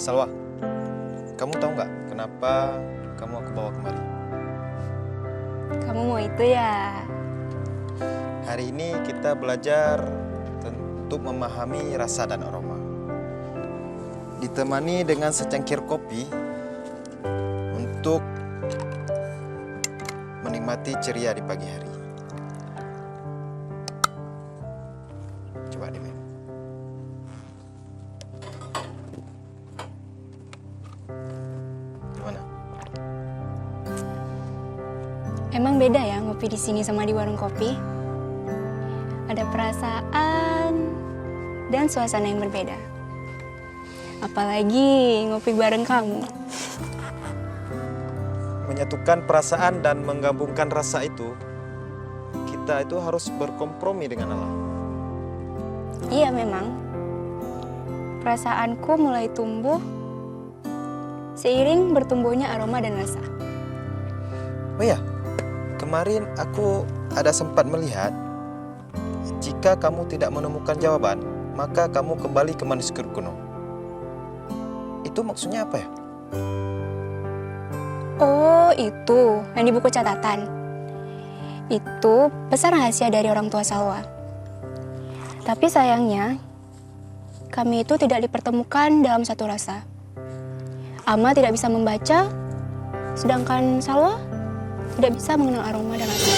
Salwa, kamu tahu nggak kenapa kamu aku bawa kemari? Kamu mau itu ya? Hari ini kita belajar untuk memahami rasa dan aroma. Ditemani dengan secangkir kopi untuk menikmati ceria di pagi hari. Coba diminum. Gimana? Emang beda ya ngopi di sini sama di warung kopi? Ada perasaan dan suasana yang berbeda. Apalagi ngopi bareng kamu. Menyatukan perasaan dan menggabungkan rasa itu, kita itu harus berkompromi dengan alam. Iya memang. Perasaanku mulai tumbuh seiring bertumbuhnya aroma dan rasa. Oh ya, kemarin aku ada sempat melihat jika kamu tidak menemukan jawaban, maka kamu kembali ke manuskrip kuno. Itu maksudnya apa ya? Oh, itu yang di buku catatan. Itu pesan rahasia dari orang tua Salwa. Tapi sayangnya, kami itu tidak dipertemukan dalam satu rasa. Ama tidak bisa membaca, sedangkan Salwa tidak bisa mengenal aroma dan rasa.